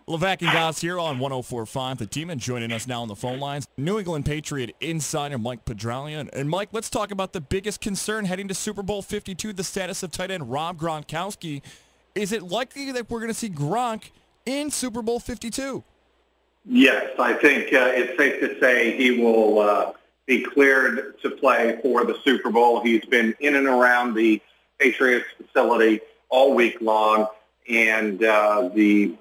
Levack and Goz here on 104.5 The Team, and joining us now on the phone lines, New England Patriot insider Mike Petragalia. And Mike, let's talk about the biggest concern heading to Super Bowl 52, the status of tight end Rob Gronkowski. Is it likely that we're going to see Gronk in Super Bowl 52? Yes, I think it's safe to say he will be cleared to play for the Super Bowl. He's been in and around the Patriots facility all week long, and the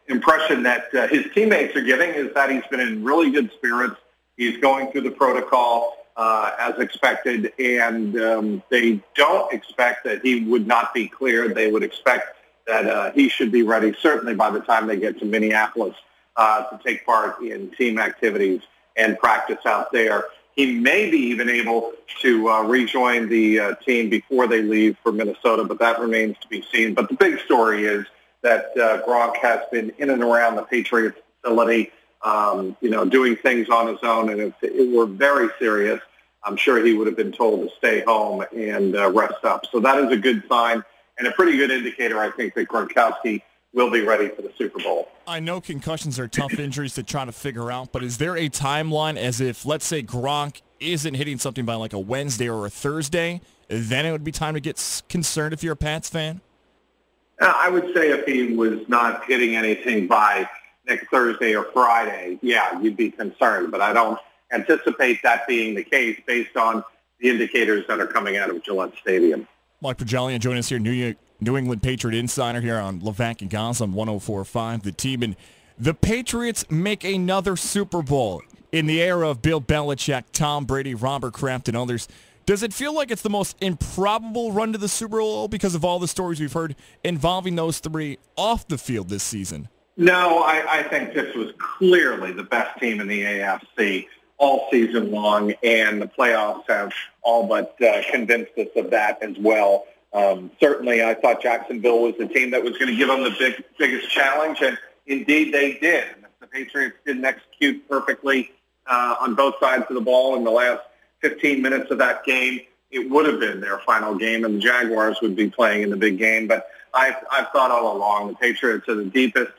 impression that his teammates are giving is that he's been in really good spirits. He's going through the protocol as expected, and they don't expect that he would not be cleared. They would expect that he should be ready, certainly by the time they get to Minneapolis, to take part in team activities and practice out there. He may be even able to rejoin the team before they leave for Minnesota, but that remains to be seen. But the big story is that Gronk has been in and around the Patriots facility, doing things on his own. And if it were very serious, I'm sure he would have been told to stay home and rest up. So that is a good sign and a pretty good indicator, I think, that Gronkowski will be ready for the Super Bowl. I know concussions are tough injuries to try to figure out, but is there a timeline as if, let's say, Gronk isn't hitting something by like a Wednesday or a Thursday, then it would be time to get concerned if you're a Pats fan? I would say if he was not hitting anything by next Thursday or Friday, yeah, you'd be concerned. But I don't anticipate that being the case based on the indicators that are coming out of Gillette Stadium. Mike Petragalia joining us here, New England Patriot insider here on Levack and Goz on 104.5 The Team. And the Patriots make another Super Bowl in the era of Bill Belichick, Tom Brady, Robert Kraft, and others. Does it feel like it's the most improbable run to the Super Bowl because of all the stories we've heard involving those three off the field this season? No, I think this was clearly the best team in the AFC all season long, and the playoffs have all but convinced us of that as well. Certainly, I thought Jacksonville was the team that was going to give them the biggest challenge, and indeed they did. The Patriots didn't execute perfectly on both sides of the ball in the last 15 minutes of that game. It would have been their final game, and the Jaguars would be playing in the big game. But I've thought all along the Patriots are the deepest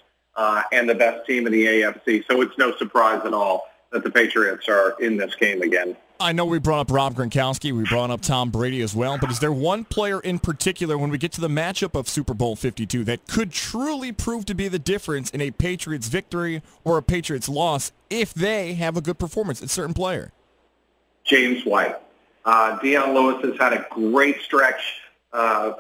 and the best team in the AFC, so it's no surprise at all that the Patriots are in this game again. I know we brought up Rob Gronkowski, we brought up Tom Brady as well, but is there one player in particular when we get to the matchup of Super Bowl 52 that could truly prove to be the difference in a Patriots victory or a Patriots loss if they have a good performance? It's a certain player. James White. Dion Lewis has had a great stretch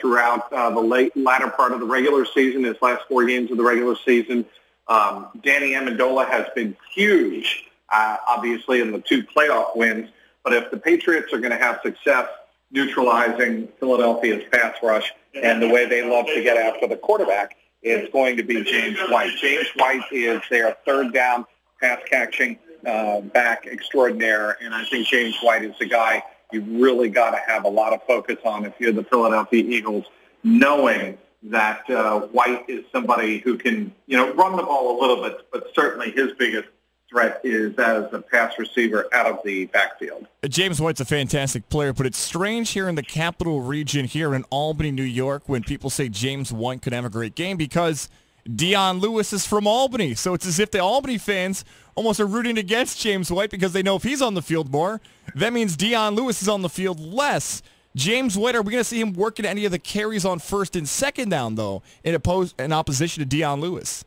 throughout the latter part of the regular season, his last 4 games of the regular season. Danny Amendola has been huge, obviously, in the 2 playoff wins. But if the Patriots are going to have success neutralizing Philadelphia's pass rush and the way they love to get after the quarterback, it's going to be James White. James White is their third down pass-catching back extraordinaire, and I think James White is the guy you really got to have a lot of focus on if you're the Philadelphia Eagles, knowing that White is somebody who can, run the ball a little bit, but certainly his biggest threat is as a pass receiver out of the backfield. James White's a fantastic player, but it's strange here in the capital region here in Albany, New York, when people say James White could have a great game because Dion Lewis is from Albany. So it's as if the Albany fans almost are rooting against James White because they know if he's on the field more, that means Dion Lewis is on the field less. James White, are we going to see him working any of the carries on first and second down, though, in opposition to Dion Lewis?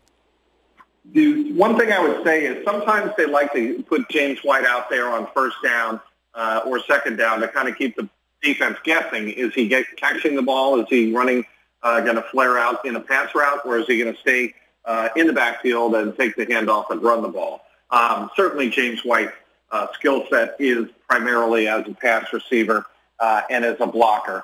The one thing I would say is sometimes they like to put James White out there on first down or second down to kind of keep the defense guessing. Is he catching the ball? Is he running, going to flare out in a pass route, or is he going to stay in the backfield and take the handoff and run the ball? Certainly James White's skill set is primarily as a pass receiver and as a blocker.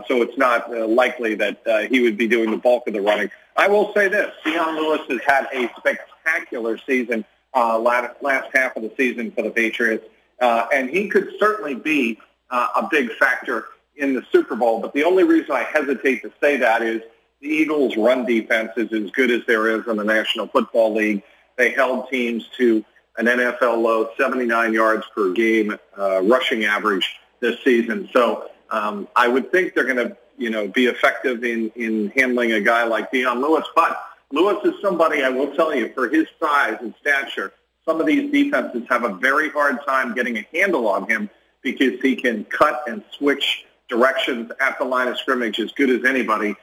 So it's not likely that he would be doing the bulk of the running. I will say this. Dion Lewis has had a spectacular season last half of the season for the Patriots, and he could certainly be a big factor in the Super Bowl. But the only reason I hesitate to say that is the Eagles' run defense is as good as there is in the National Football League. They held teams to an NFL low 79 yards per game rushing average this season. So I would think they're going to, be effective in handling a guy like Dion Lewis. But Lewis is somebody, I will tell you, for his size and stature, some of these defenses have a very hard time getting a handle on him because he can cut and switch directions at the line of scrimmage as good as anybody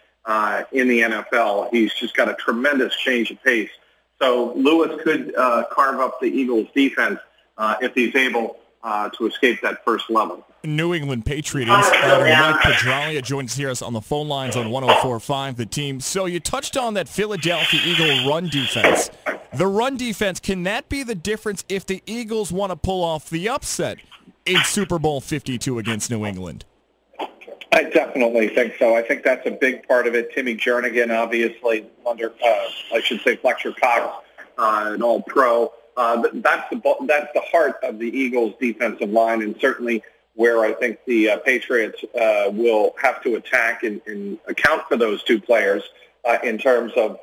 in the NFL. He's just got a tremendous change of pace. So Lewis could carve up the Eagles' defense if he's able to escape that first level. New England Patriot insider Mike Petragalia joins here us on the phone lines on 104.5 The Team. So you touched on that Philadelphia Eagle run defense. The run defense, can that be the difference if the Eagles want to pull off the upset in Super Bowl 52 against New England? I definitely think so. I think that's a big part of it. Timmy Jernigan, obviously, Fletcher Cox, an all-pro. That's the heart of the Eagles' defensive line, and certainly where I think the Patriots will have to attack and account for those two players in terms of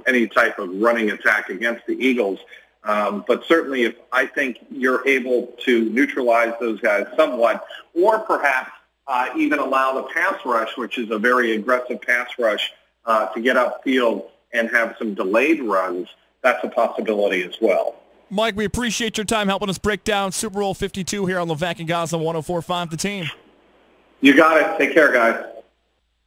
any type of running attack against the Eagles. But certainly, if I think you're able to neutralize those guys somewhat, or perhaps even allow the pass rush, which is a very aggressive pass rush, to get upfield and have some delayed runs, that's a possibility as well. Mike, we appreciate your time helping us break down Super Bowl 52 here on Levack and Goz on 104.5 The Team. You got it. Take care, guys.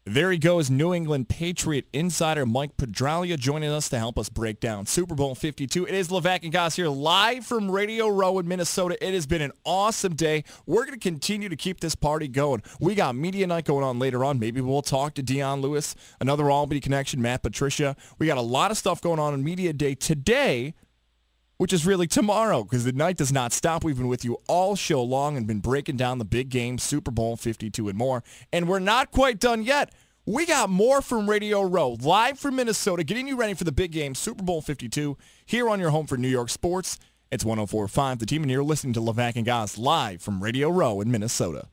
There he goes, New England Patriot insider Mike Petragalia joining us to help us break down Super Bowl 52. It is Levack and Goz here live from Radio Row in Minnesota. It has been an awesome day. We're going to continue to keep this party going. We got media night going on later on. Maybe we'll talk to Dion Lewis, another Albany connection, Matt Patricia. We got a lot of stuff going on Media Day today, which is really tomorrow, because the night does not stop. We've been with you all show long and been breaking down the big game, Super Bowl 52 and more. And we're not quite done yet. We got more from Radio Row, live from Minnesota, getting you ready for the big game, Super Bowl 52, here on your home for New York sports. It's 104.5 The Team, and you're listening to Levack and Goz live from Radio Row in Minnesota.